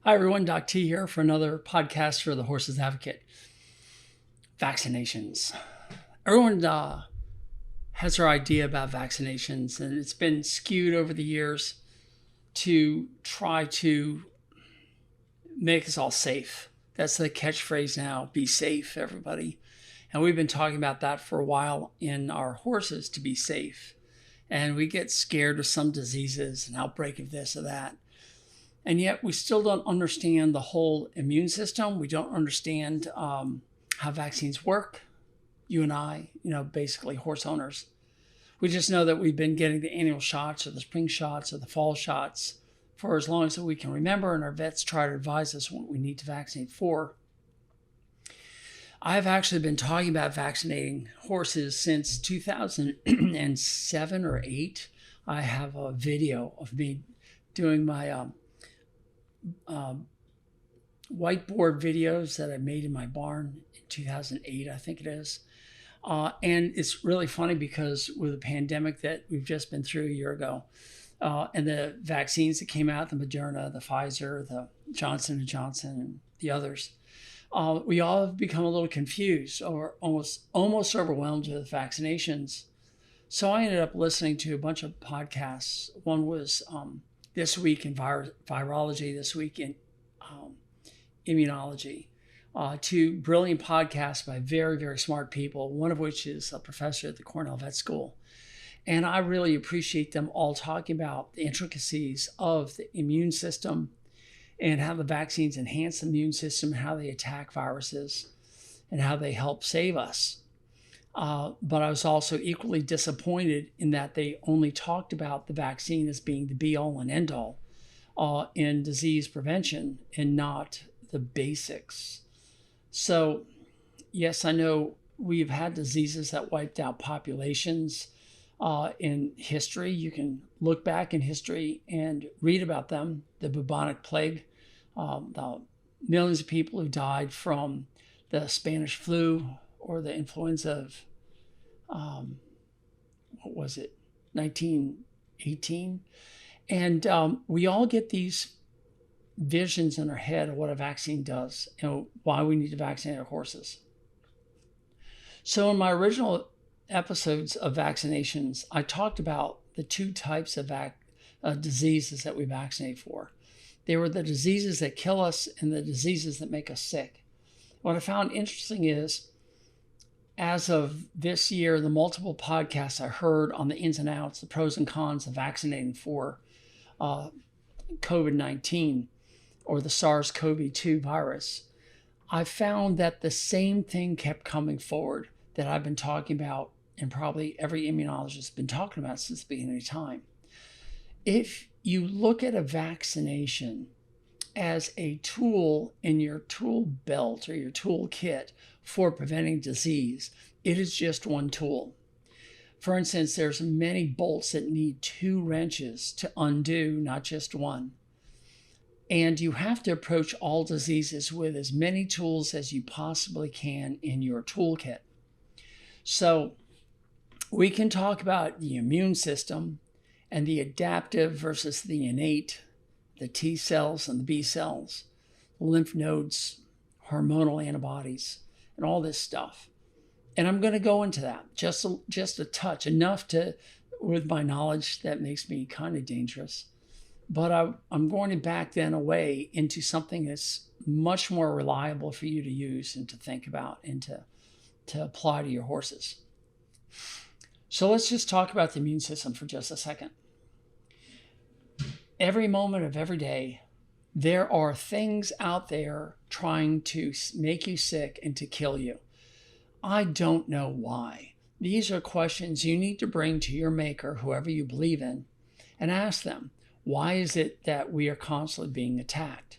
Hi everyone, Doc T here for another podcast for the Horse's Advocate. Vaccinations. Everyone has their idea about vaccinations, and it's been skewed over the years to try to make us all safe. That's the catchphrase now, be safe, everybody. And we've been talking about that for a while in our horses, to be safe. And we get scared of some diseases, an outbreak of this or that. And yet we still don't understand the whole immune system. We don't understand how vaccines work. You and I, basically horse owners. We just know that we've been getting the annual shots or the spring shots or the fall shots for as long as we can remember, and our vets try to advise us what we need to vaccinate for. I've actually been talking about vaccinating horses since 2007 or 8. I have a video of me doing my whiteboard videos that I made in my barn in 2008, I think it is. And it's really funny because with the pandemic that we've just been through a year ago, and the vaccines that came out, the Moderna, the Pfizer, the Johnson & Johnson, and the others, we all have become a little confused or almost overwhelmed with vaccinations. So I ended up listening to a bunch of podcasts. One was This Week in Virology, This Week in Immunology, two brilliant podcasts by very, very smart people, one of which is a professor at the Cornell Vet School. And I really appreciate them all talking about the intricacies of the immune system and how the vaccines enhance the immune system, how they attack viruses, and how they help save us. But I was also equally disappointed in that they only talked about the vaccine as being the be-all and end-all in disease prevention and not the basics. So, yes, I know we've had diseases that wiped out populations in history. You can look back in history and read about them. The bubonic plague, the millions of people who died from the Spanish flu or the influenza of, 1918? And we all get these visions in our head of what a vaccine does and why we need to vaccinate our horses. So in my original episodes of vaccinations, I talked about the two types of diseases that we vaccinate for. They were the diseases that kill us and the diseases that make us sick. What I found interesting is, as of this year, the multiple podcasts I heard on the ins and outs, the pros and cons of vaccinating for COVID-19 or the SARS-CoV-2 virus, I found that the same thing kept coming forward that I've been talking about and probably every immunologist has been talking about since the beginning of time. If you look at a vaccination as a tool in your tool belt or your tool kit for preventing disease, it is just one tool. For instance, there's many bolts that need 2 wrenches to undo, not just one. And you have to approach all diseases with as many tools as you possibly can in your toolkit. So we can talk about the immune system and the adaptive versus the innate, the T cells and the B cells, lymph nodes, hormonal antibodies, and all this stuff. And I'm going to go into that just a touch, enough to, with my knowledge that makes me kind of dangerous. But I'm going to back then away into something that's much more reliable for you to use and to think about and to apply to your horses. So let's just talk about the immune system for just a second. Every moment of every day, there are things out there trying to make you sick and to kill you. I don't know why. These are questions you need to bring to your maker, whoever you believe in, and ask them, why is it that we are constantly being attacked?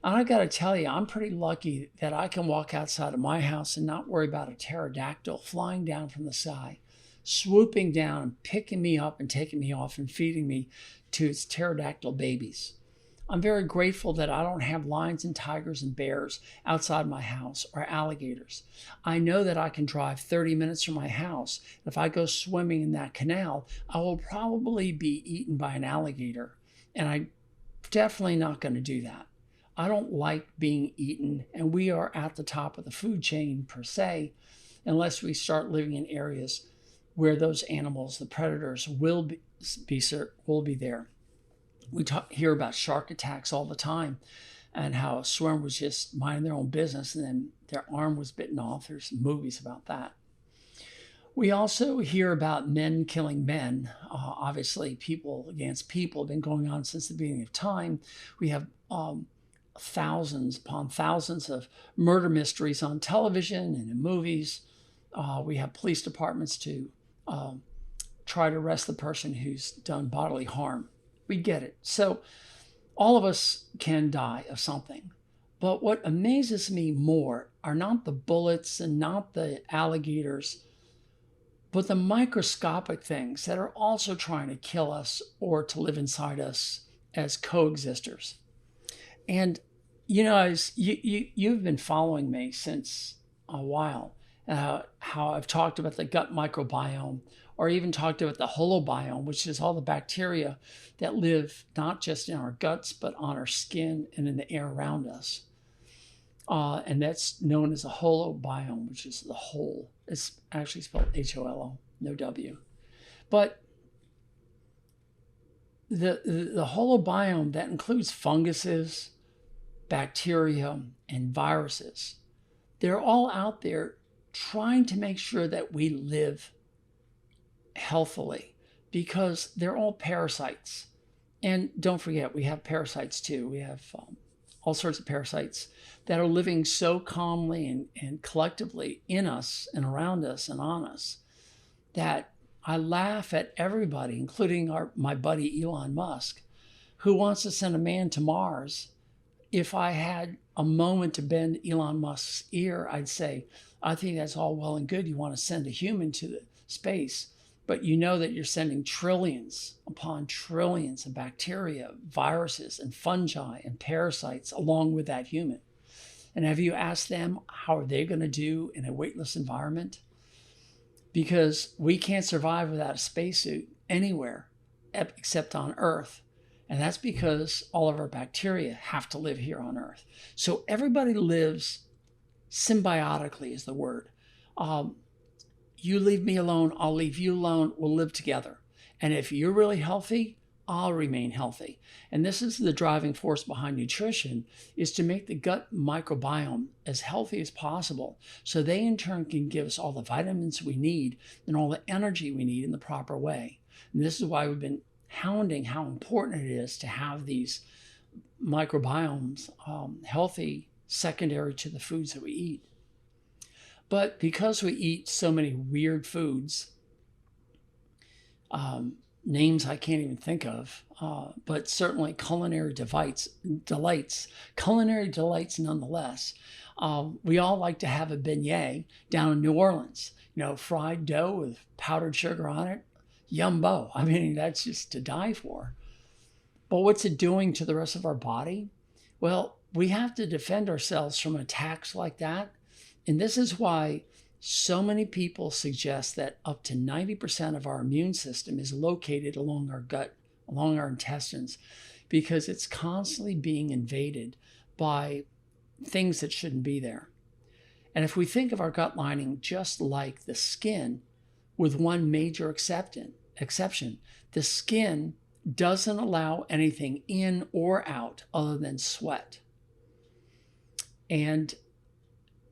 And I got to tell you, I'm pretty lucky that I can walk outside of my house and not worry about a pterodactyl flying down from the sky, swooping down and picking me up and taking me off and feeding me to its pterodactyl babies. I'm very grateful that I don't have lions and tigers and bears outside my house or alligators. I know that I can drive 30 minutes from my house. If I go swimming in that canal, I will probably be eaten by an alligator. And I'm definitely not going to do that. I don't like being eaten, and we are at the top of the food chain per se, unless we start living in areas where those animals, the predators, will be there. We hear about shark attacks all the time, and how a swimmer was just minding their own business and then their arm was bitten off. There's movies about that. We also hear about men killing men. Obviously, people against people have been going on since the beginning of time. We have thousands upon thousands of murder mysteries on television and in movies. We have police departments to try to arrest the person who's done bodily harm. We get it. So all of us can die of something. But what amazes me more are not the bullets and not the alligators, but the microscopic things that are also trying to kill us or to live inside us as coexisters. And you've been following me since a while, how I've talked about the gut microbiome, or even talked about the holobiome, which is all the bacteria that live not just in our guts, but on our skin and in the air around us. And that's known as a holobiome, which is the whole. It's actually spelled H-O-L-O, no W. But the holobiome, that includes funguses, bacteria, and viruses. They're all out there trying to make sure that we live healthily, because they're all parasites. And don't forget, we have parasites too. We have all sorts of parasites that are living so calmly and collectively in us and around us and on us that I laugh at everybody, including my buddy Elon Musk, who wants to send a man to Mars. If I had a moment to bend Elon Musk's ear, I'd say, I think that's all well and good. You want to send a human to the space, but you know that you're sending trillions upon trillions of bacteria, viruses, and fungi and parasites along with that human. And have you asked them how are they going to do in a weightless environment? Because we can't survive without a spacesuit anywhere except on Earth. And that's because all of our bacteria have to live here on Earth. So everybody lives symbiotically, is the word. You leave me alone, I'll leave you alone, we'll live together. And if you're really healthy, I'll remain healthy. And this is the driving force behind nutrition, is to make the gut microbiome as healthy as possible, so they in turn can give us all the vitamins we need and all the energy we need in the proper way. And this is why we've been hounding how important it is to have these microbiomes healthy, secondary to the foods that we eat. But because we eat so many weird foods, names I can't even think of, but certainly culinary delights nonetheless. We all like to have a beignet down in New Orleans, fried dough with powdered sugar on it. Yumbo. I mean, that's just to die for. But what's it doing to the rest of our body? Well, we have to defend ourselves from attacks like that. And this is why so many people suggest that up to 90% of our immune system is located along our gut, along our intestines, because it's constantly being invaded by things that shouldn't be there. And if we think of our gut lining just like the skin, with one major exception, the skin doesn't allow anything in or out other than sweat. And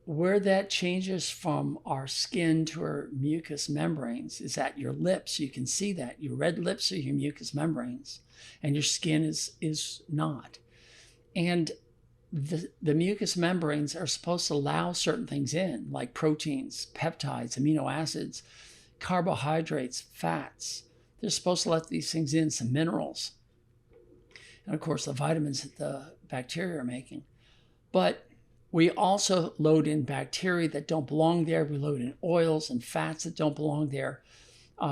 where that changes from our skin to our mucous membranes is at your lips. You can see that. Your red lips are your mucous membranes, and your skin is not. And the mucous membranes are supposed to allow certain things in, like proteins, peptides, amino acids, carbohydrates, fats. They're supposed to let these things in, some minerals. And of course, the vitamins that the bacteria are making. But we also load in bacteria that don't belong there. We load in oils and fats that don't belong there.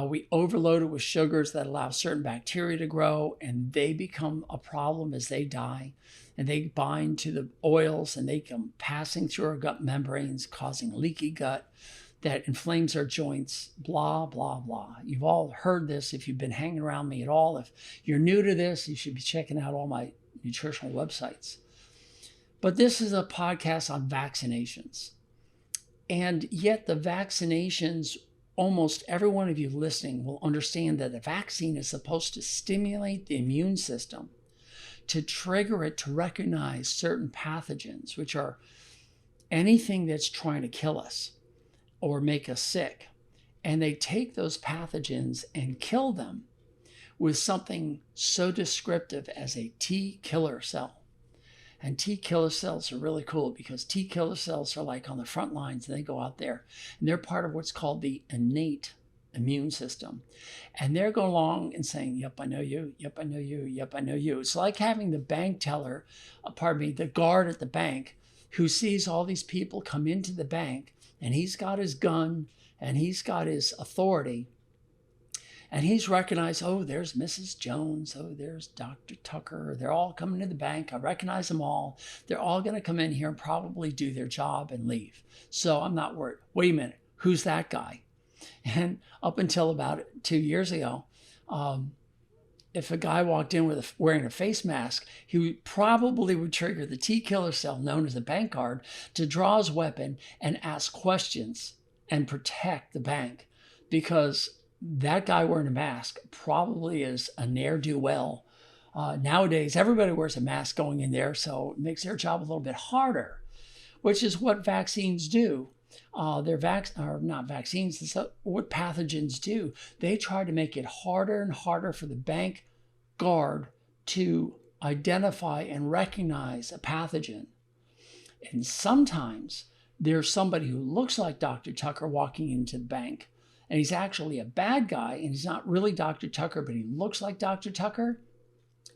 We overload it with sugars that allow certain bacteria to grow, and they become a problem as they die. And they bind to the oils, and they come passing through our gut membranes, causing leaky gut that inflames our joints, blah, blah, blah. You've all heard this if you've been hanging around me at all. If you're new to this, you should be checking out all my nutritional websites. But this is a podcast on vaccinations. And yet the vaccinations, almost every one of you listening will understand that the vaccine is supposed to stimulate the immune system, to trigger it to recognize certain pathogens, which are anything that's trying to kill us or make us sick. And they take those pathogens and kill them with something so descriptive as a T killer cell. And T killer cells are really cool because T killer cells are like on the front lines and they go out there and they're part of what's called the innate immune system. And they're going along and saying, yep, I know you. Yep, I know you. Yep, I know you. It's like having the bank teller, the guard at the bank who sees all these people come into the bank and he's got his gun and he's got his authority. And he's recognized, oh, there's Mrs. Jones. Oh, there's Dr. Tucker. They're all coming to the bank. I recognize them all. They're all going to come in here and probably do their job and leave. So I'm not worried. Wait a minute. Who's that guy? And up until about 2 years ago, if a guy walked in wearing a face mask, he probably would trigger the T killer cell known as the bank guard to draw his weapon and ask questions and protect the bank, because that guy wearing a mask probably is a ne'er-do-well. Nowadays, everybody wears a mask going in there, so it makes their job a little bit harder, which is what vaccines do. Not vaccines, it's what pathogens do. They try to make it harder and harder for the bank guard to identify and recognize a pathogen. And sometimes there's somebody who looks like Dr. Tucker walking into the bank, and he's actually a bad guy, and he's not really Dr. Tucker, but he looks like Dr. Tucker.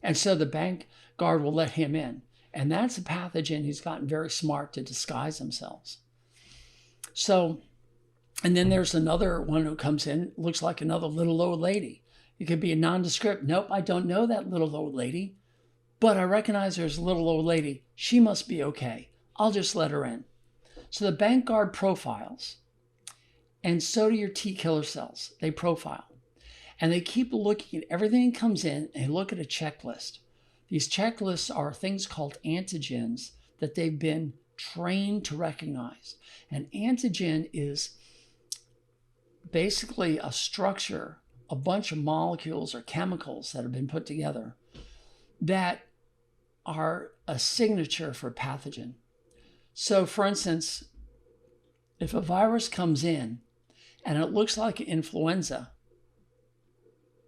And so the bank guard will let him in. And that's a pathogen who's gotten very smart to disguise themselves. So, and then there's another one who comes in, looks like another little old lady. It could be a nondescript. Nope, I don't know that little old lady, but I recognize there's a little old lady. She must be okay. I'll just let her in. So the bank guard profiles. And so do your T killer cells. They profile. And they keep looking at everything that comes in and look at a checklist. These checklists are things called antigens that they've been trained to recognize. An antigen is basically a structure, a bunch of molecules or chemicals that have been put together that are a signature for a pathogen. So for instance, if a virus comes in and it looks like influenza,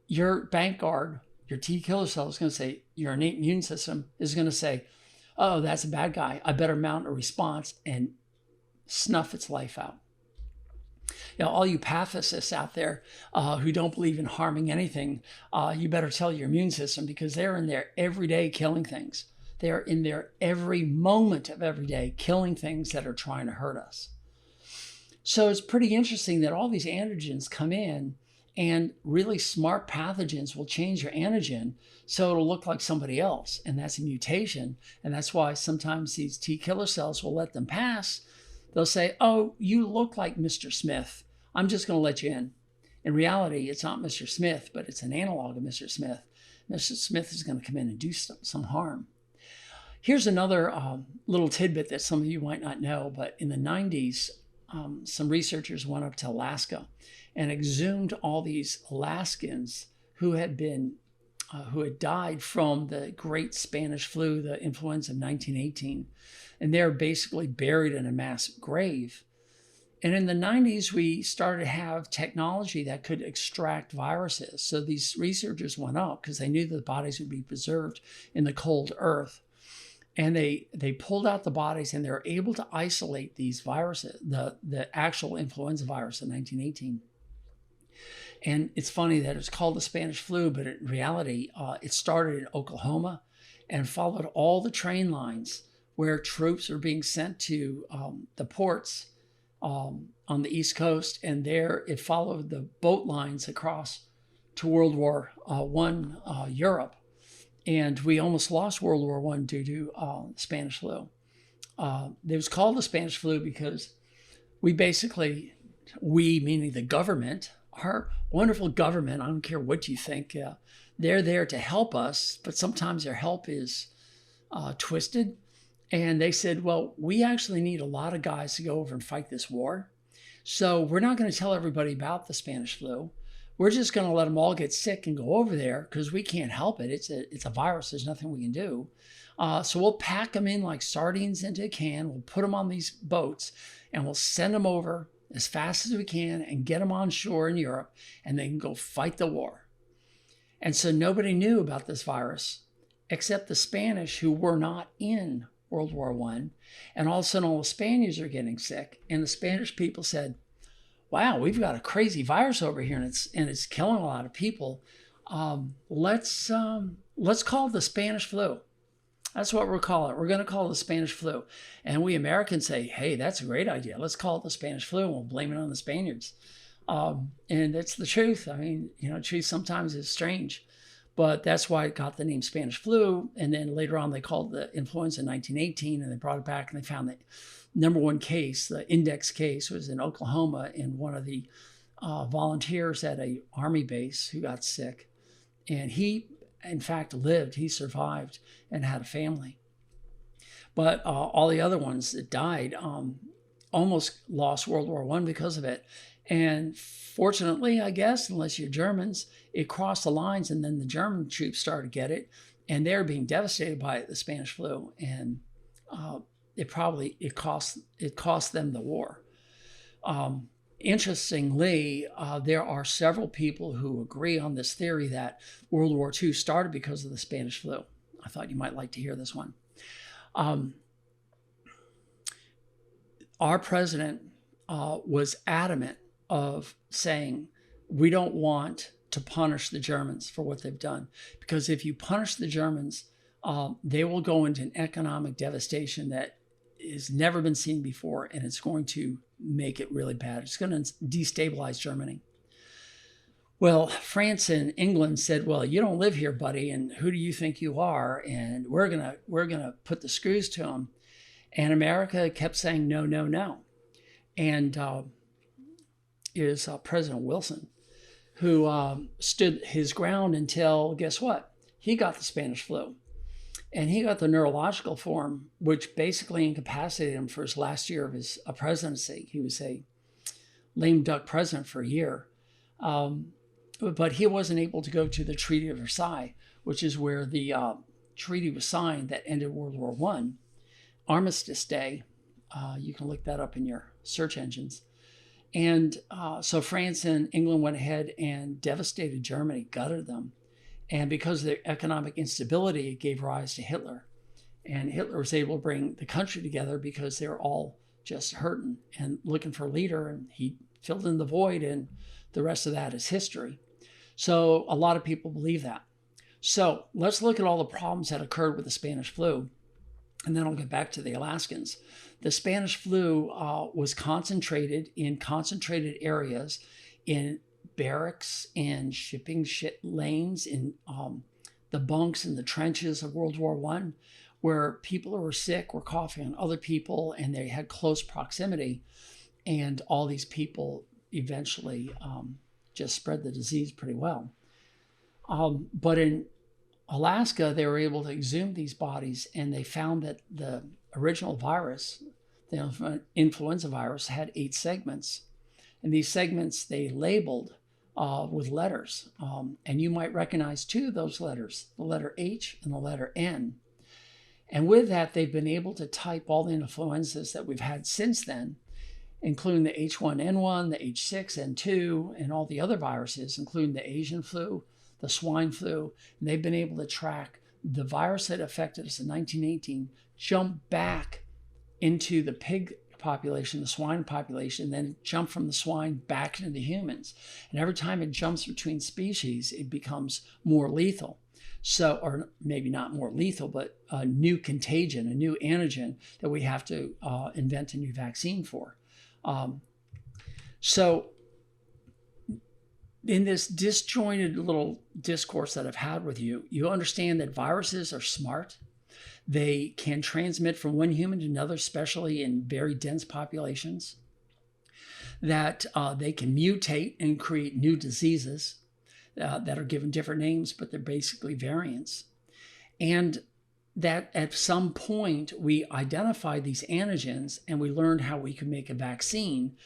your bank guard, your T killer cell is going to say, your innate immune system is going to say, oh, that's a bad guy. I better mount a response and snuff its life out. You know, all you pathicists out there who don't believe in harming anything, you better tell your immune system, because they're in there every day killing things. They're in there every moment of every day killing things that are trying to hurt us. So it's pretty interesting that all these antigens come in, and really smart pathogens will change your antigen so it'll look like somebody else. And that's a mutation. And that's why sometimes these T killer cells will let them pass. They'll say, oh, you look like Mr. Smith. I'm just going to let you in. In reality, it's not Mr. Smith, but it's an analog of Mr. Smith. Mr. Smith is going to come in and do some harm. Here's another little tidbit that some of you might not know, but in the 90s, some researchers went up to Alaska and exhumed all these Alaskans who had died from the Great Spanish Flu, the influenza of 1918. And they're basically buried in a mass grave. And in the 90s, we started to have technology that could extract viruses. So these researchers went up because they knew that the bodies would be preserved in the cold earth. And they pulled out the bodies, and they were able to isolate these viruses, the actual influenza virus in 1918. And it's funny that it's called the Spanish flu, but in reality, it started in Oklahoma and followed all the train lines where troops were being sent to the ports on the East Coast. And there it followed the boat lines across to World War I, Europe. And we almost lost World War I due to Spanish flu. It was called the Spanish flu because we meaning the government, our wonderful government, I don't care what you think, they're there to help us, but sometimes their help is twisted And they said, well, we actually need a lot of guys to go over and fight this war. So we're not going to tell everybody about the Spanish flu. We're just going to let them all get sick and go over there because we can't help it. It's a virus. There's nothing we can do. So we'll pack them in like sardines into a can. We'll put them on these boats and we'll send them over as fast as we can and get them on shore in Europe, and they can go fight the war. And so nobody knew about this virus except the Spanish, who were not in World War I. And all of a sudden, all the Spaniards are getting sick. And the Spanish people said, wow, we've got a crazy virus over here, and it's killing a lot of people. Let's call it the Spanish flu. That's what we'll call it. We're going to call it the Spanish flu. And we Americans say, hey, that's a great idea. Let's call it the Spanish flu, and we'll blame it on the Spaniards. And it's the truth. I mean, truth sometimes is strange. But that's why it got the name Spanish flu. And then later on, they called it the influenza in 1918, and they brought it back, and they found that number one case, the index case, was in Oklahoma, in one of the volunteers at a Army base who got sick. And he, in fact, lived. He survived and had a family. But all the other ones that died almost lost World War I because of it. And fortunately, I guess, unless you're Germans, it crossed the lines, and then the German troops started to get it, and they're being devastated by it, the Spanish flu, and it cost them the war. Interestingly, there are several people who agree on this theory that World War II started because of the Spanish flu. I thought you might like to hear this one. Our president was adamant of saying, we don't want to punish the Germans for what they've done, because if you punish the Germans, they will go into an economic devastation that has never been seen before, and it's going to make it really bad. It's going to destabilize Germany. Well, France and England said, well, you don't live here, buddy, and who do you think you are? And we're gonna put the screws to them. And America kept saying no, no, no. And is President Wilson, who stood his ground until, guess what? He got the Spanish flu. And he got the neurological form, which basically incapacitated him for his last year of his presidency. He was a lame duck president for a year. But he wasn't able to go to the Treaty of Versailles, which is where the treaty was signed that ended World War I. Armistice Day. You can look that up in your search engines. And so France and England went ahead and devastated Germany, gutted them. And because of the economic instability, it gave rise to Hitler. And Hitler was able to bring the country together because they were all just hurting and looking for a leader. And he filled in the void, and the rest of that is history. So a lot of people believe that. So let's look at all the problems that occurred with the Spanish flu. And then I'll get back to the Alaskans. The Spanish flu was concentrated in concentrated areas, in barracks and shipping lanes, in the bunks and the trenches of World War I, where people who were sick were coughing on other people, and they had close proximity. And all these people eventually just spread the disease pretty well. But in Alaska, they were able to exhume these bodies, and they found that the original virus, the influenza virus, had 8 segments. And these segments they labeled with letters. And you might recognize 2 of those letters, the letter H and the letter N. And with that, they've been able to type all the influenzas that we've had since then, including the H1N1, the H6N2, and all the other viruses, including the Asian flu, the swine flu. And they've been able to track the virus that affected us in 1918, jump back into the pig population, the swine population, then jump from the swine back into the humans. And every time it jumps between species, it becomes more lethal. So, or maybe not more lethal, but a new contagion, a new antigen that we have to invent a new vaccine for. So in this disjointed little discourse that I've had with you, you understand that viruses are smart. They can transmit from one human to another, especially in very dense populations, that they can mutate and create new diseases that are given different names, but they're basically variants. And that at some point we identified these antigens and we learned how we could make a vaccine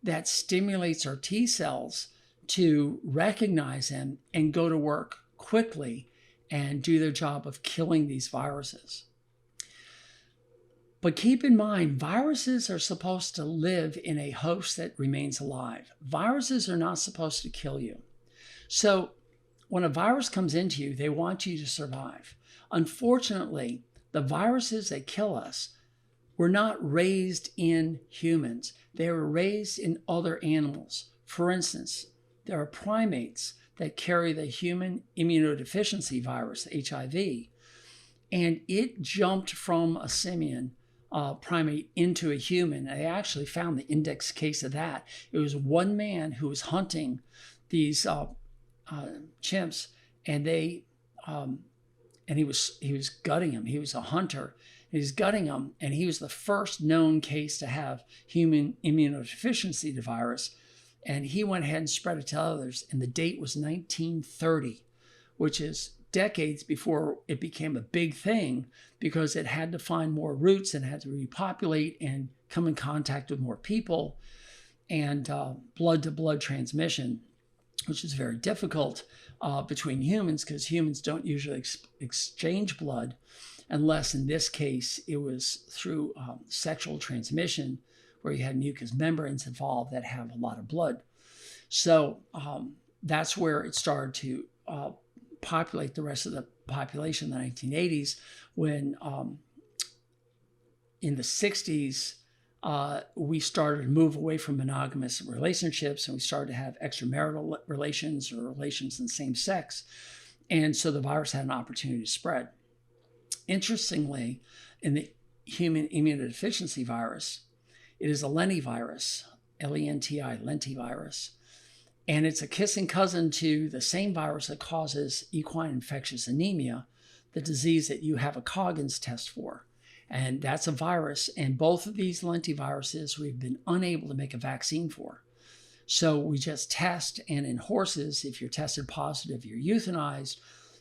that stimulates our T cells to recognize them and go to work quickly and do their job of killing these viruses. But keep in mind, viruses are supposed to live in a host that remains alive. Viruses are not supposed to kill you. So when a virus comes into you, they want you to survive. Unfortunately, the viruses that kill us were not raised in humans. They were raised in other animals. For instance, there are primates that carry the human immunodeficiency virus, HIV, and it jumped from a simian primate into a human. They actually found the index case of that. It was one man who was hunting these chimps, and he was gutting them. He was a hunter. He was gutting them, and he was the first known case to have human immunodeficiency virus. And he went ahead and spread it to others. And the date was 1930, which is decades before it became a big thing, because it had to find more roots and had to repopulate and come in contact with more people, and blood-to-blood transmission, which is very difficult between humans, because humans don't usually exchange blood unless, in this case, it was through sexual transmission, where you had mucous membranes involved that have a lot of blood. So that's where it started to populate the rest of the population in the 1980s, when in the 60s, we started to move away from monogamous relationships, and we started to have extramarital relations or relations in the same sex. And so the virus had an opportunity to spread. Interestingly, in the human immunodeficiency virus, it is a lentivirus, L-E-N-T-I, lentivirus. And it's a kissing cousin to the same virus that causes equine infectious anemia, the disease that you have a Coggins test for. And that's a virus. And both of these lentiviruses we've been unable to make a vaccine for. So we just test, and in horses, if you're tested positive, you're euthanized.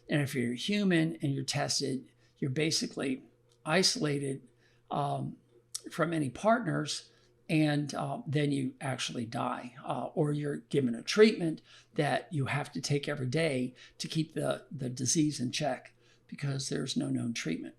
And if you're human and you're tested, you're basically isolated from any partners, and then you actually die, or you're given a treatment that you have to take every day to keep the disease in check, because there's no known treatment.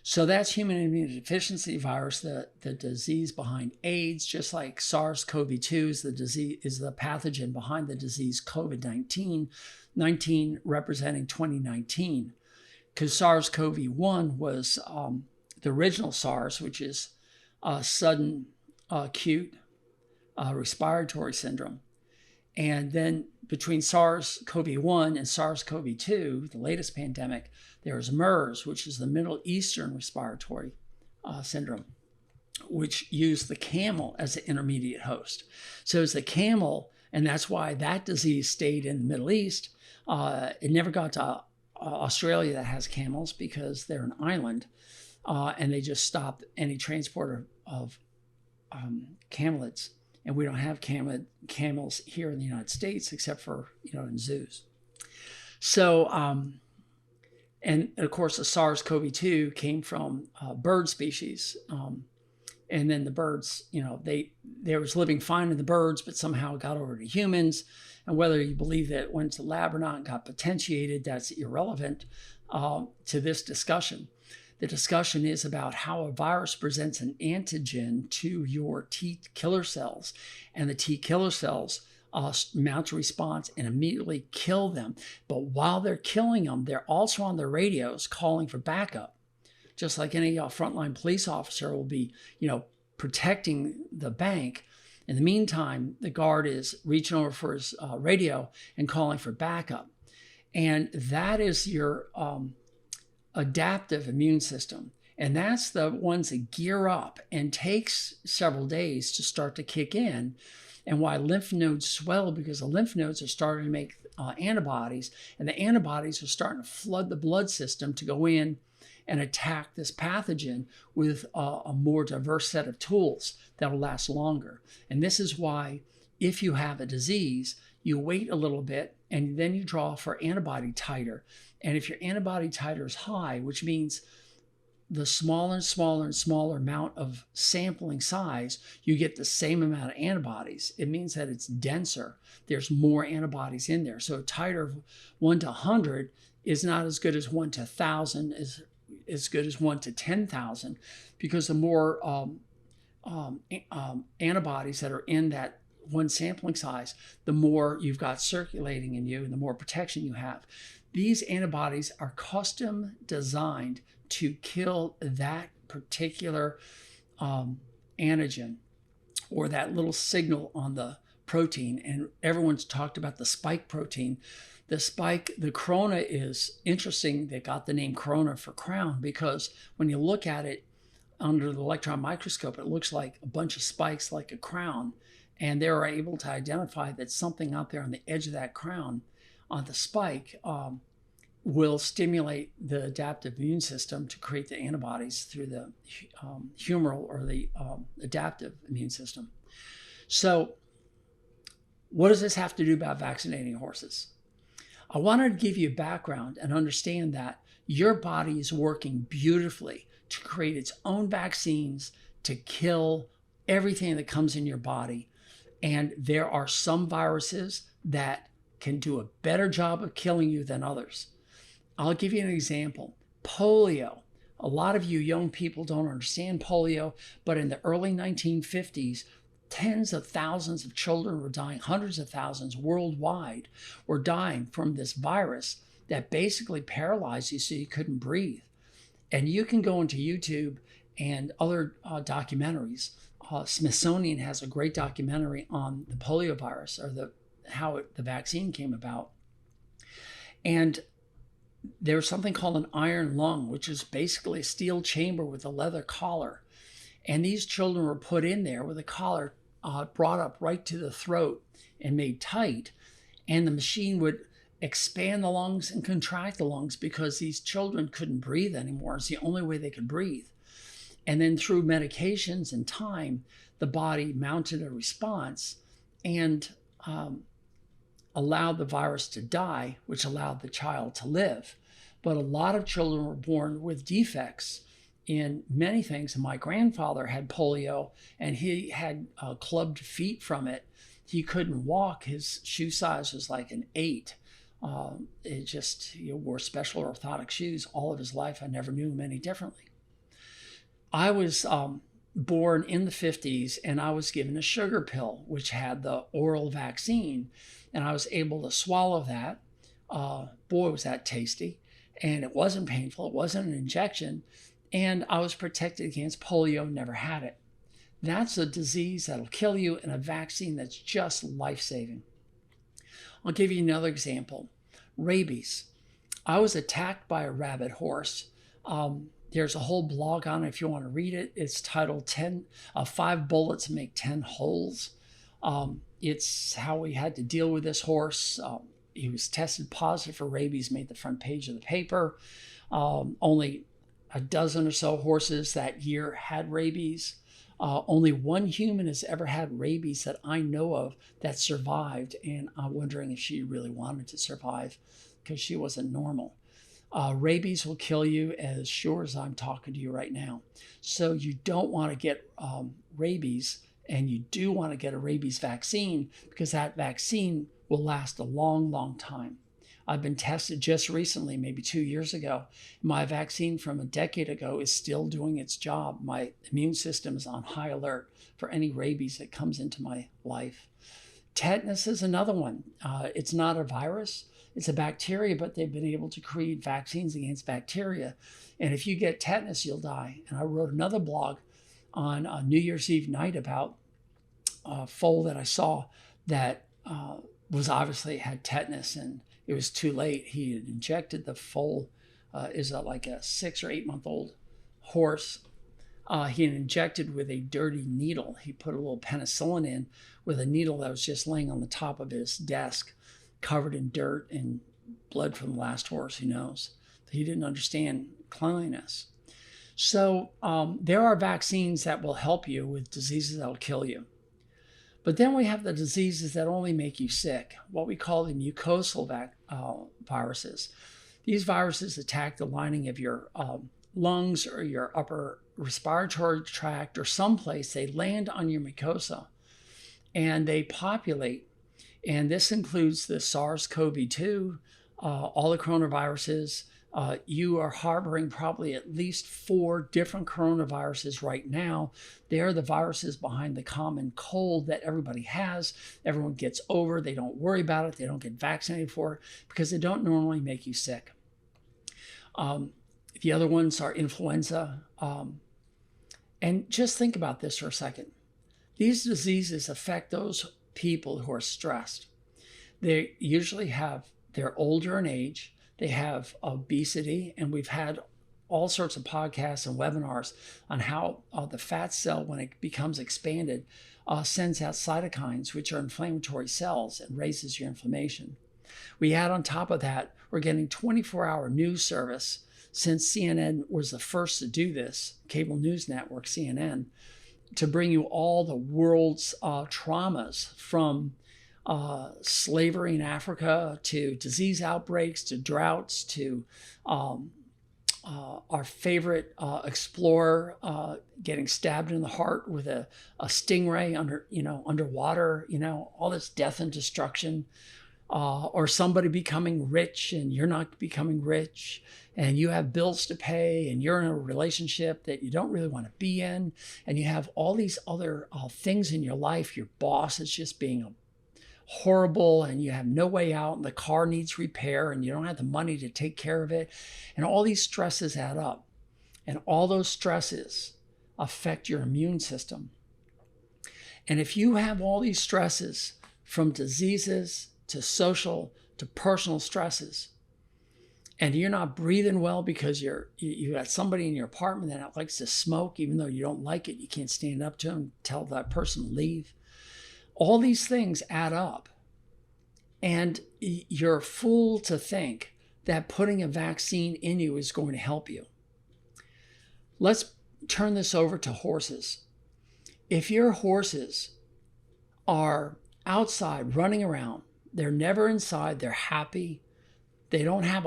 So that's human immunodeficiency virus, the disease behind AIDS, just like SARS-CoV-2 is the pathogen behind the disease COVID-19, 19 representing 2019, because SARS-CoV-1 was the original SARS, which is sudden acute respiratory syndrome. And then between SARS-CoV-1 and SARS-CoV-2, the latest pandemic, there's MERS, which is the Middle Eastern respiratory syndrome, which used the camel as the intermediate host. So it's the camel, and that's why that disease stayed in the Middle East. It never got to Australia, that has camels, because they're an island, and they just stopped any transport of camelids. And we don't have camels here in the United States, except for, in zoos. So, and of course, the SARS-CoV-2 came from bird species. And then the birds, they was living fine in the birds, but somehow got over to humans. And whether you believe that it went to the lab or not and got potentiated, that's irrelevant to this discussion. The discussion is about how a virus presents an antigen to your T killer cells, and the T killer cells mount a response and immediately kill them. But while they're killing them, they're also on their radios calling for backup, just like any frontline police officer will be, protecting the bank. In the meantime, the guard is reaching over for his radio and calling for backup. And that is your adaptive immune system. And that's the ones that gear up and takes several days to start to kick in. And why lymph nodes swell, because the lymph nodes are starting to make antibodies, and the antibodies are starting to flood the blood system to go in and attack this pathogen with a more diverse set of tools that will last longer. And this is why, if you have a disease, you wait a little bit and then you draw for antibody titer. And if your antibody titer is high, which means the smaller and smaller and smaller amount of sampling size, you get the same amount of antibodies. It means that it's denser. There's more antibodies in there. So a titer of 1 to 100 is not as good as 1 to 1,000, is as good as 1 to 10,000, because the more antibodies that are in that one sampling size, the more you've got circulating in you and the more protection you have. These antibodies are custom designed to kill that particular antigen or that little signal on the protein. And everyone's talked about the spike protein. The spike, the corona, is interesting. They got the name corona for crown because when you look at it under the electron microscope, it looks like a bunch of spikes like a crown. And they were able to identify that something out there on the edge of that crown, on the spike, will stimulate the adaptive immune system to create the antibodies through the humoral or the adaptive immune system. So what does this have to do about vaccinating horses? I wanted to give you a background and understand that your body is working beautifully to create its own vaccines to kill everything that comes in your body. And there are some viruses that can do a better job of killing you than others. I'll give you an example. Polio. A lot of you young people don't understand polio, but in the early 1950s, tens of thousands of children were dying, hundreds of thousands worldwide were dying from this virus that basically paralyzed you so you couldn't breathe. And you can go into YouTube and other documentaries. Smithsonian has a great documentary on the polio virus, or the vaccine came about. And there's something called an iron lung, which is basically a steel chamber with a leather collar. And these children were put in there with a collar brought up right to the throat and made tight. And the machine would expand the lungs and contract the lungs because these children couldn't breathe anymore. It's the only way they could breathe. And then through medications and time, the body mounted a response and allowed the virus to die, which allowed the child to live. But a lot of children were born with defects in many things. My grandfather had polio, and he had clubbed feet from it. He couldn't walk. His shoe size was like an 8. He wore special orthotic shoes all of his life. I never knew him any differently. I was born in the 50s, and I was given a sugar pill, which had the oral vaccine, and I was able to swallow that. Boy, was that tasty. And it wasn't painful. It wasn't an injection. And I was protected against polio, never had it. That's a disease that'll kill you, and a vaccine that's just life-saving. I'll give you another example. Rabies. I was attacked by a rabid horse. There's a whole blog on it if you want to read it. It's titled 5 Bullets Make 10 Holes. It's how we had to deal with this horse. He was tested positive for rabies, made the front page of the paper. Only a dozen or so horses that year had rabies. Only one human has ever had rabies that I know of that survived, and I'm wondering if she really wanted to survive because she wasn't normal. Rabies will kill you as sure as I'm talking to you right now. So you don't want to get rabies, and you do want to get a rabies vaccine because that vaccine will last a long, long time. I've been tested just recently, maybe 2 years ago. My vaccine from a decade ago is still doing its job. My immune system is on high alert for any rabies that comes into my life. Tetanus is another one. It's not a virus. It's a bacteria, but they've been able to create vaccines against bacteria. And if you get tetanus, you'll die. And I wrote another blog on New Year's Eve night about a foal that I saw that was obviously had tetanus, and it was too late. He had injected the foal, like a 6 or 8 month old horse. He had injected with a dirty needle. He put a little penicillin in with a needle that was just laying on the top of his desk, covered in dirt and blood from the last horse. Who knows? He didn't understand cleanliness. So there are vaccines that will help you with diseases that will kill you. But then we have the diseases that only make you sick, what we call the mucosal viruses. These viruses attack the lining of your lungs or your upper respiratory tract or someplace. They land on your mucosa and they populate. And this includes the SARS-CoV-2, all the coronaviruses. You are harboring probably at least 4 different coronaviruses right now. They are the viruses behind the common cold that everybody has. Everyone gets over. They don't worry about it. They don't get vaccinated for it because they don't normally make you sick. The other ones are influenza. And just think about this for a second. These diseases affect those people who are stressed. They're older in age. They have obesity, and we've had all sorts of podcasts and webinars on how the fat cell, when it becomes expanded, sends out cytokines, which are inflammatory cells, and raises your inflammation. We add on top of that, we're getting 24-hour news service. Since CNN was the first to do this, cable news network CNN, to bring you all the world's traumas from slavery in Africa to disease outbreaks to droughts to our favorite explorer getting stabbed in the heart with a stingray underwater, all this death and destruction, or somebody becoming rich and you're not becoming rich, and you have bills to pay and you're in a relationship that you don't really want to be in, and you have all these other things in your life. Your boss is just being horrible and you have no way out, and the car needs repair and you don't have the money to take care of it, and all these stresses add up, and all those stresses affect your immune system. And if you have all these stresses, from diseases to social to personal stresses, and you're not breathing well because you got somebody in your apartment that likes to smoke, even though you don't like it, you can't stand up to them and tell that person to leave. All these things add up, and you're a fool to think that putting a vaccine in you is going to help you. Let's turn this over to horses. If your horses are outside running around, they're never inside, they're happy, they don't have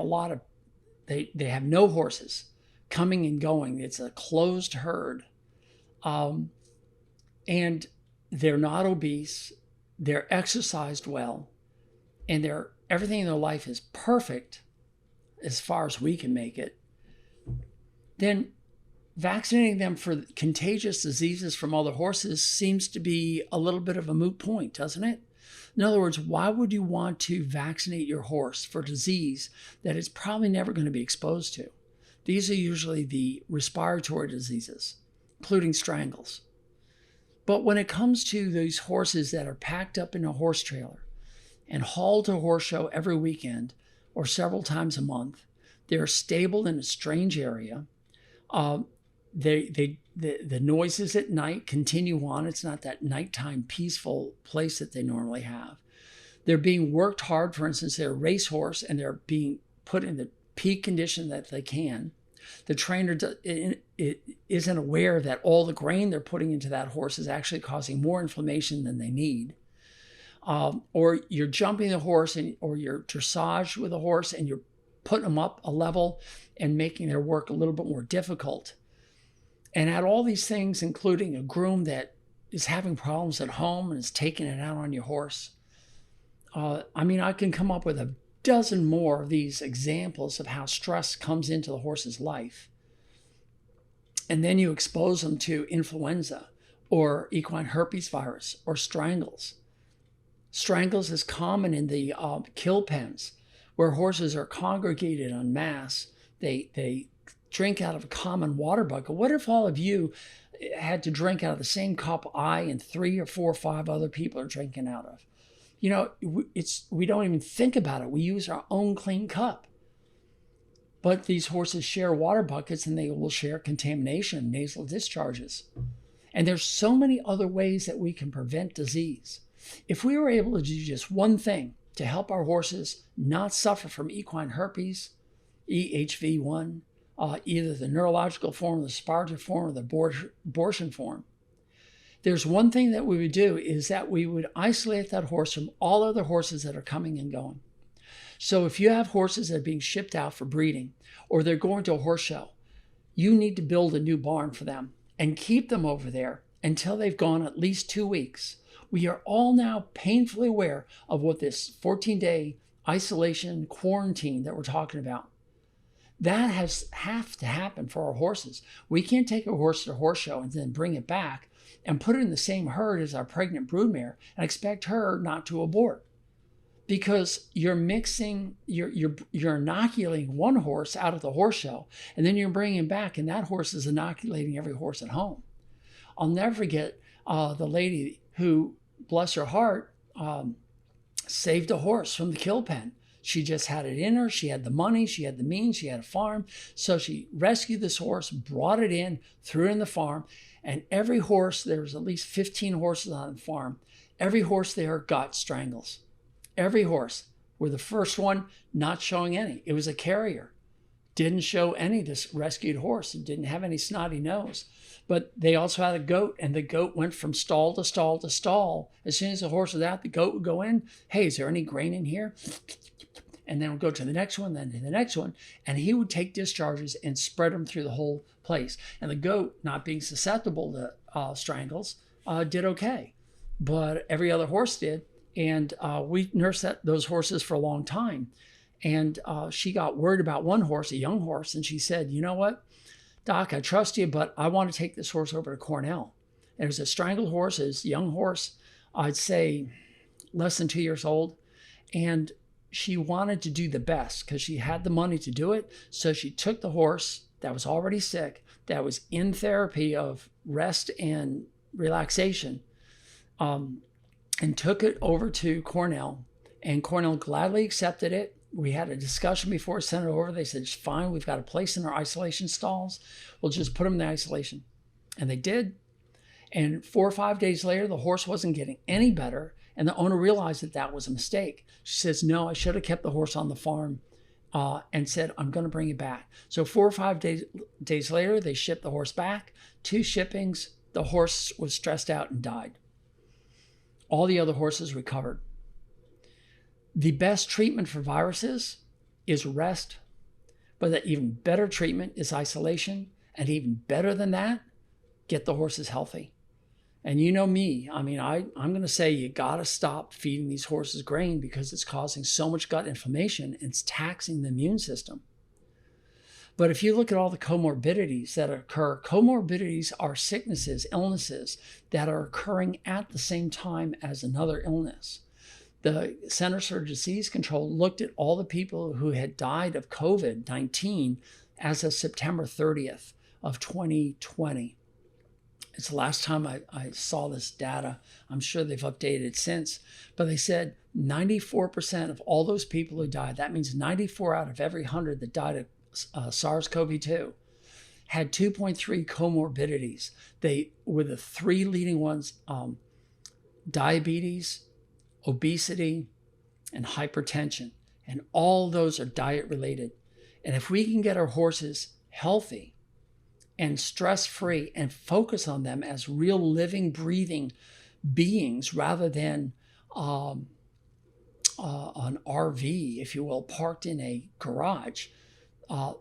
they have no horses coming and going, it's a closed herd, and they're not obese, they're exercised well, and everything in their life is perfect as far as we can make it, then vaccinating them for contagious diseases from other horses seems to be a little bit of a moot point, doesn't it? In other words, why would you want to vaccinate your horse for disease that it's probably never going to be exposed to? These are usually the respiratory diseases, including strangles. But when it comes to these horses that are packed up in a horse trailer and hauled to a horse show every weekend or several times a month, they're stabled in a strange area. The noises at night continue on. It's not that nighttime peaceful place that they normally have. They're being worked hard. For instance, they're a racehorse and they're being put in the peak condition that they can. The trainer isn't aware that all the grain they're putting into that horse is actually causing more inflammation than they need. Or you're jumping the horse or you're dressage with a horse and you're putting them up a level and making their work a little bit more difficult. And add all these things, including a groom that is having problems at home and is taking it out on your horse. I can come up with a dozen more of these examples of how stress comes into the horse's life. And then you expose them to influenza or equine herpes virus or strangles. Strangles is common in the kill pens where horses are congregated en masse. They drink out of a common water bucket. What if all of you had to drink out of the same cup I and 3 or 4 or 5 other people are drinking out of? We don't even think about it. We use our own clean cup. But these horses share water buckets and they will share contamination, nasal discharges. And there's so many other ways that we can prevent disease. If we were able to do just one thing to help our horses not suffer from equine herpes, EHV1, either the neurological form, the respiratory form, or the abortion form, there's one thing that we would do is that we would isolate that horse from all other horses that are coming and going. So if you have horses that are being shipped out for breeding or they're going to a horse show, you need to build a new barn for them and keep them over there until they've gone at least 2 weeks. We are all now painfully aware of what this 14-day isolation quarantine that we're talking about. That have to happen for our horses. We can't take a horse to a horse show and then bring it back and put it in the same herd as our pregnant broodmare and expect her not to abort. Because you're mixing, you're inoculating one horse out of the horse show, and then you're bringing him back, and that horse is inoculating every horse at home. I'll never forget the lady who, bless her heart, saved a horse from the kill pen. She just had it in her. She had the money. She had the means. She had a farm. So she rescued this horse, brought it in, threw it in the farm. And every horse, there was at least 15 horses on the farm. Every horse there got strangles. Every horse. We're the first one not showing any. It was a carrier. Didn't show any, this rescued horse. It didn't have any snotty nose. But they also had a goat, and the goat went from stall to stall to stall. As soon as the horse was out, the goat would go in. Hey, is there any grain in here? And then we'll go to the next one, then to the next one. And he would take discharges and spread them through the whole place. And the goat, not being susceptible to strangles, did okay. But every other horse did. And we nursed those horses for a long time. And she got worried about one horse, a young horse. And she said, you know what, Doc, I trust you, but I want to take this horse over to Cornell. And it was a strangled horse, a young horse, I'd say less than 2 years old. And she wanted to do the best because she had the money to do it. So she took the horse that was already sick, that was in therapy of rest and relaxation, and took it over to Cornell. And Cornell gladly accepted it. We had a discussion before we sent it over. They said, it's fine. We've got a place in our isolation stalls. We'll just put them in the isolation. And they did. And 4 or 5 days later, the horse wasn't getting any better. And the owner realized that that was a mistake. She says, no, I should have kept the horse on the farm and said, I'm going to bring it back. So 4 or 5 days later, they shipped the horse back. 2 shippings, the horse was stressed out and died. All the other horses recovered. The best treatment for viruses is rest, but the even better treatment is isolation. And even better than that, get the horses healthy. And you know me, I mean, I'm going to say you got to stop feeding these horses grain because it's causing so much gut inflammation. It's taxing the immune system. But if you look at all the comorbidities that occur, comorbidities are sicknesses, illnesses that are occurring at the same time as another illness. The Centers for Disease Control looked at all the people who had died of COVID-19 as of September 30th of 2020. It's the last time I saw this data. I'm sure they've updated since. But they said 94% of all those people who died, that means 94 out of every 100 that died of SARS-CoV-2, had 2.3 comorbidities. They were the 3 leading ones, diabetes, obesity, and hypertension. And all those are diet related. And if we can get our horses healthy and stress-free and focus on them as real living, breathing beings rather than an RV, if you will, parked in a garage,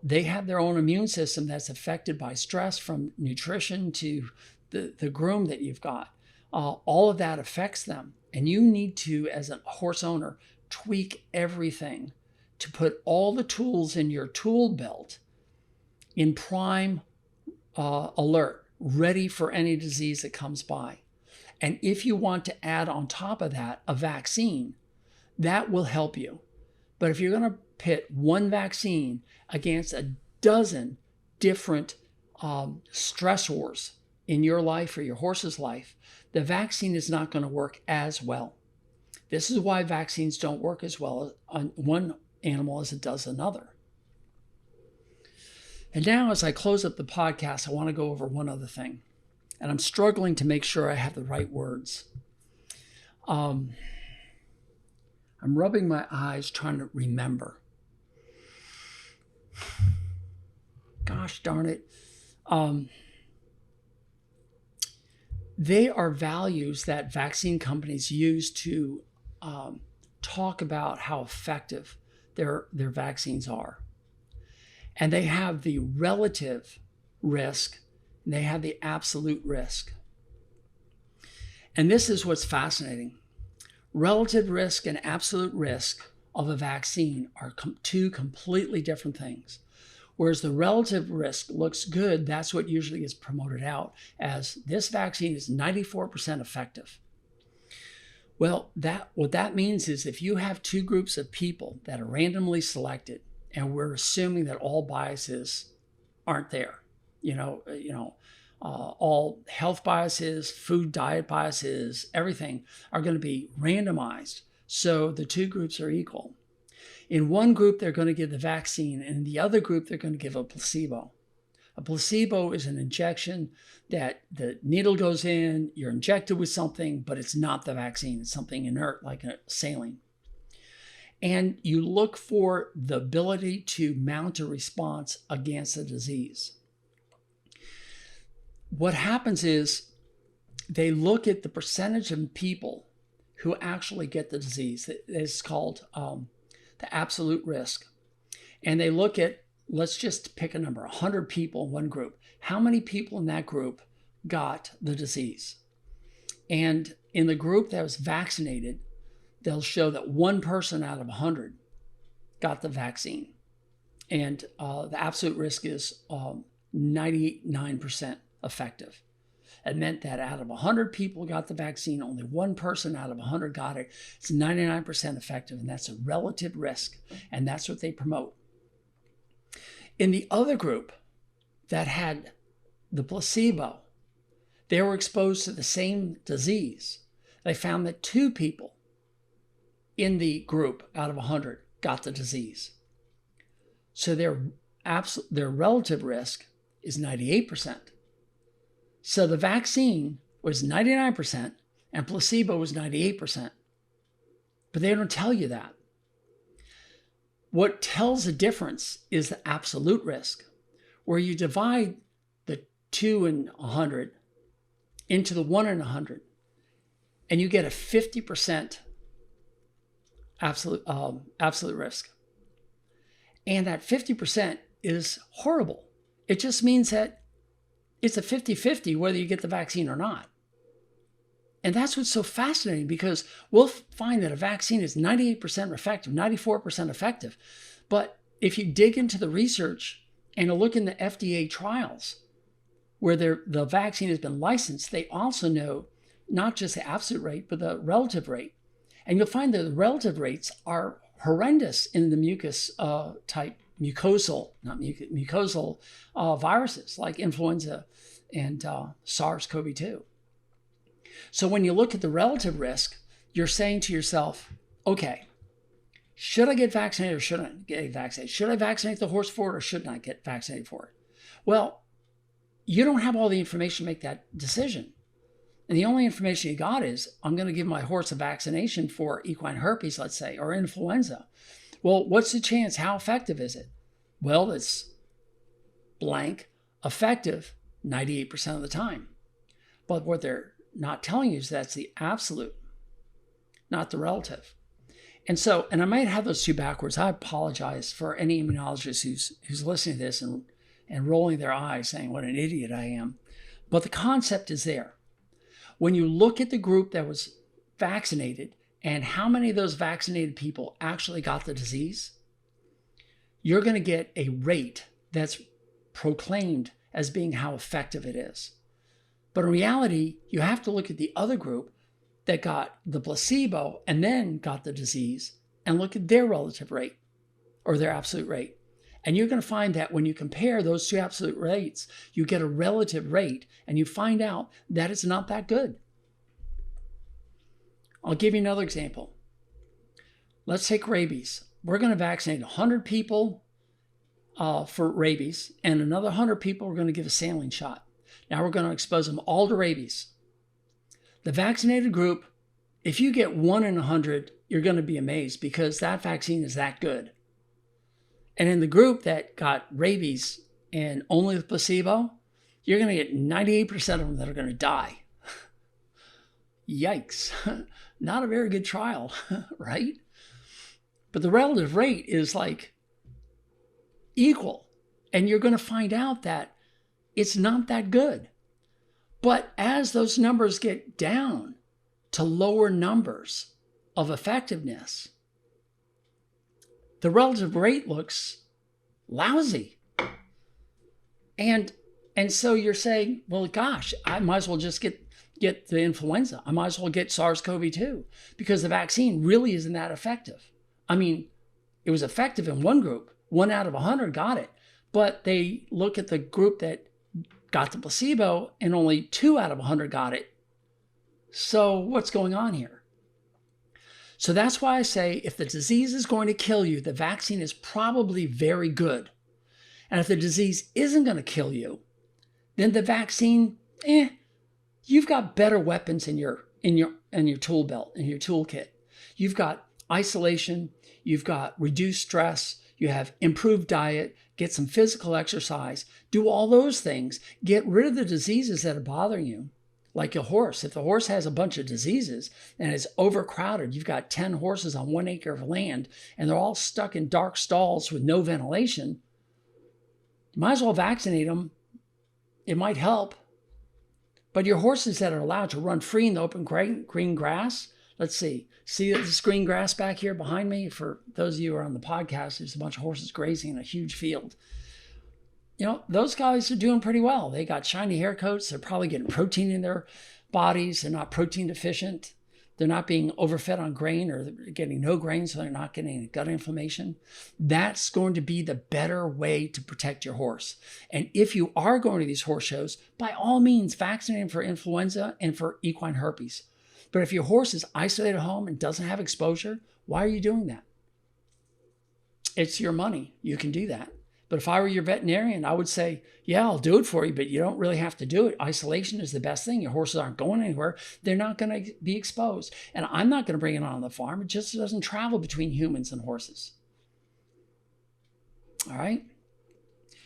they have their own immune system that's affected by stress, from nutrition to the groom that you've got. All of that affects them. And you need to, as a horse owner, tweak everything to put all the tools in your tool belt in prime alert, ready for any disease that comes by. And if you want to add on top of that a vaccine, that will help you. But if you're going to pit one vaccine against a dozen different stressors in your life or your horse's life, the vaccine is not going to work as well. This is why vaccines don't work as well on one animal as it does another. And now, as I close up the podcast, I want to go over one other thing. And I'm struggling to make sure I have the right words. I'm rubbing my eyes trying to remember. Gosh darn it. They are values that vaccine companies use to talk about how effective their vaccines are. And they have the relative risk, and they have the absolute risk. And this is what's fascinating. Relative risk and absolute risk of a vaccine are two completely different things. Whereas the relative risk looks good, that's what usually gets promoted out as this vaccine is 94% effective. Well, what that means is if you have two groups of people that are randomly selected, and we're assuming that all biases aren't there, all health biases, food diet biases, everything are going to be randomized. So the two groups are equal. In one group, they're going to give the vaccine, and in the other group, they're going to give a placebo. A placebo is an injection that the needle goes in, you're injected with something, but it's not the vaccine. It's something inert like a saline. And you look for the ability to mount a response against the disease. What happens is they look at the percentage of people who actually get the disease. It's called the absolute risk. And they look at, let's just pick a number, 100 people in one group. How many people in that group got the disease? And in the group that was vaccinated, they'll show that one person out of 100 got the vaccine. And the absolute risk is 99% effective. It meant that out of 100 people got the vaccine, only one person out of 100 got it. It's 99% effective, and that's a relative risk, and that's what they promote. In the other group that had the placebo, they were exposed to the same disease. They found that 2 people in the group out of 100 got the disease. So their relative risk is 98%. So the vaccine was 99% and placebo was 98%. But they don't tell you that. What tells the difference is the absolute risk, where you divide the 2 in 100 into the 1 in 100, and you get a 50% absolute risk. And that 50% is horrible. It just means that it's a 50-50 whether you get the vaccine or not. And that's what's so fascinating, because we'll find that a vaccine is 98% effective, 94% effective. But if you dig into the research and look in the FDA trials where the vaccine has been licensed, they also know not just the absolute rate, but the relative rate. And you'll find that the relative rates are horrendous in the mucosal viruses like influenza and SARS-CoV-2. So when you look at the relative risk, you're saying to yourself, okay, should I get vaccinated or shouldn't I get vaccinated? Should I vaccinate the horse for it or shouldn't I get vaccinated for it? Well, you don't have all the information to make that decision. And the only information you got is, I'm going to give my horse a vaccination for equine herpes, let's say, or influenza. Well, what's the chance? How effective is it? Well, it's blank, effective 98% of the time. But what they're not telling you is that's the absolute, not the relative. And I might have those two backwards. I apologize for any immunologist who's listening to this and rolling their eyes saying, what an idiot I am. But the concept is there. When you look at the group that was vaccinated and how many of those vaccinated people actually got the disease, you're going to get a rate that's proclaimed as being how effective it is. But in reality, you have to look at the other group that got the placebo and then got the disease and look at their relative rate or their absolute rate. And you're going to find that when you compare those two absolute rates, you get a relative rate and you find out that it's not that good. I'll give you another example. Let's take rabies. We're going to vaccinate 100 people for rabies, and another 100 people we're going to give a saline shot. Now we're going to expose them all to rabies. The vaccinated group, if you get 1 in 100, you're going to be amazed because that vaccine is that good. And in the group that got rabies and only the placebo, you're going to get 98% of them that are going to die. Yikes. Not a very good trial, right? But the relative rate is like equal. And you're going to find out that it's not that good. But as those numbers get down to lower numbers of effectiveness, the relative rate looks lousy. And so you're saying, well, gosh, I might as well just get the influenza. I might as well get SARS-CoV-2 because the vaccine really isn't that effective. I mean, it was effective in one group. 1 out of 100 got it. But they look at the group that got the placebo and only 2 out of 100 got it. So what's going on here? So that's why I say if the disease is going to kill you, the vaccine is probably very good. And if the disease isn't going to kill you, then the vaccine, you've got better weapons in your tool belt, in your toolkit. You've got isolation, you've got reduced stress, you have improved diet, get some physical exercise, do all those things, get rid of the diseases that are bothering you. Like a horse, if the horse has a bunch of diseases and it's overcrowded, you've got 10 horses on 1 acre of land and they're all stuck in dark stalls with no ventilation, you might as well vaccinate them. It might help. But your horses that are allowed to run free in the open green grass, let's see this green grass back here behind me? For those of you who are on the podcast, there's a bunch of horses grazing in a huge field. You know, those guys are doing pretty well. They got shiny hair coats. They're probably getting protein in their bodies. They're not protein deficient. They're not being overfed on grain, or they're getting no grain, so they're not getting gut inflammation. That's going to be the better way to protect your horse. And if you are going to these horse shows, by all means, vaccinate them for influenza and for equine herpes. But if your horse is isolated at home and doesn't have exposure, why are you doing that? It's your money. You can do that. But if I were your veterinarian, I would say, yeah, I'll do it for you, but you don't really have to do it. Isolation is the best thing. Your horses aren't going anywhere. They're not going to be exposed. And I'm not going to bring it on the farm. It just doesn't travel between humans and horses. All right?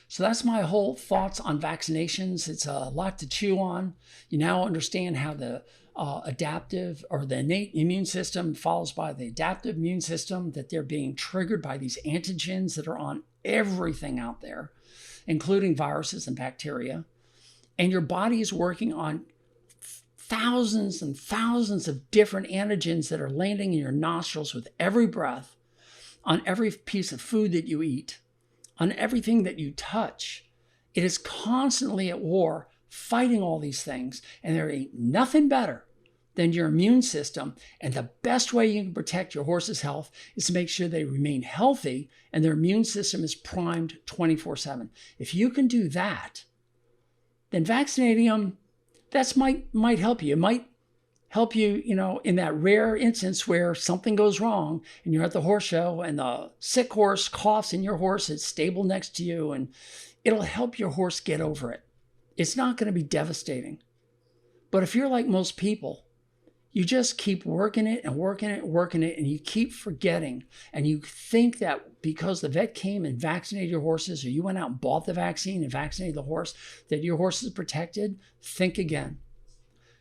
So that's my whole thoughts on vaccinations. It's a lot to chew on. You now understand how the adaptive or the innate immune system follows by the adaptive immune system, that they're being triggered by these antigens that are on everything out there, including viruses and bacteria. And your body is working on thousands and thousands of different antigens that are landing in your nostrils with every breath, on every piece of food that you eat, on everything that you touch. It is constantly at war fighting all these things, and there ain't nothing better than your immune system. And the best way you can protect your horse's health is to make sure they remain healthy and their immune system is primed 24/7. If you can do that, then vaccinating them, that might help you. It might help you, in that rare instance where something goes wrong and you're at the horse show and the sick horse coughs and your horse is stable next to you, and it'll help your horse get over it. It's not going to be devastating. But if you're like most people, you just keep working it and working it and working it, and you keep forgetting. And you think that because the vet came and vaccinated your horses, or you went out and bought the vaccine and vaccinated the horse, that your horse is protected. Think again.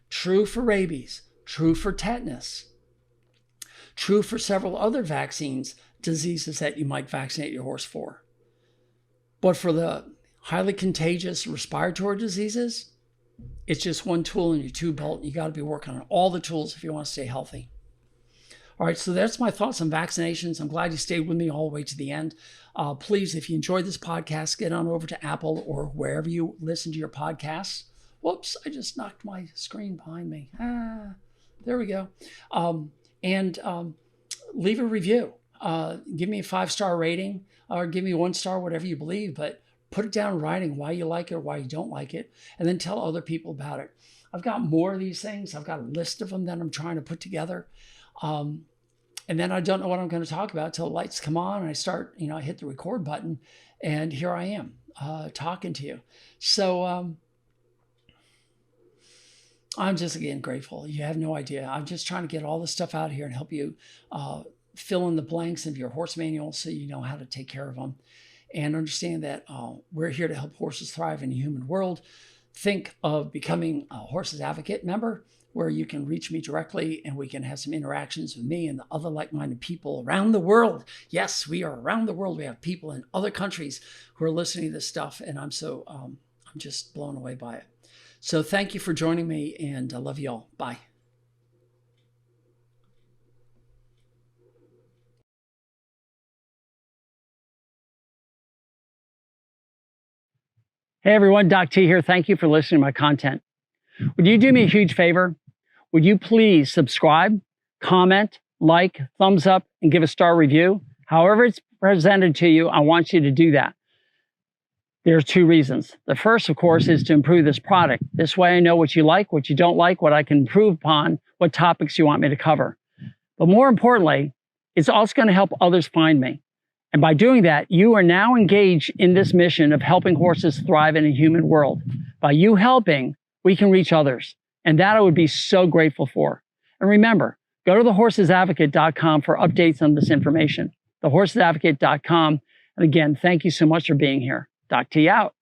True for rabies, true for tetanus, true for several other vaccines, diseases that you might vaccinate your horse for. But for the highly contagious respiratory diseases, it's just one tool in your tool belt. You got to be working on all the tools if you want to stay healthy. All right, so that's my thoughts on vaccinations. I'm glad you stayed with me all the way to the end. Please, if you enjoyed this podcast, get on over to Apple or wherever you listen to your podcasts. Whoops, I just knocked my screen behind me. There we go. And leave a review. Give me a 5-star rating, or give me 1 star, whatever you believe, but put it down in writing why you like it or why you don't like it, and then tell other people about it. I've got more of these things. I've got a list of them that I'm trying to put together. And then I don't know what I'm going to talk about until the lights come on and I start, I hit the record button, and here I am talking to you. So I'm just, again, grateful. You have no idea. I'm just trying to get all this stuff out here and help you fill in the blanks of your horse manual so you know how to take care of them. And understand that we're here to help horses thrive in the human world. think of becoming a Horses Advocate member, where you can reach me directly and we can have some interactions with me and the other like-minded people around the world. Yes, we are around the world. We have people in other countries who are listening to this stuff, and I'm just blown away by it. So thank you for joining me, and I love you all. Bye. Hey everyone, Doc T here. Thank you for listening to my content. Would you do me a huge favor? Would you please subscribe, comment, like, thumbs up, and give a star review? However it's presented to you, I want you to do that. There's two reasons. The first, of course, is to improve this product. This way I know what you like, what you don't like, what I can improve upon, what topics you want me to cover. But more importantly, it's also going to help others find me. And by doing that, you are now engaged in this mission of helping horses thrive in a human world. By you helping, we can reach others. And that I would be so grateful for. And remember, go to thehorsesadvocate.com for updates on this information. Thehorsesadvocate.com. And again, thank you so much for being here. Doc T out.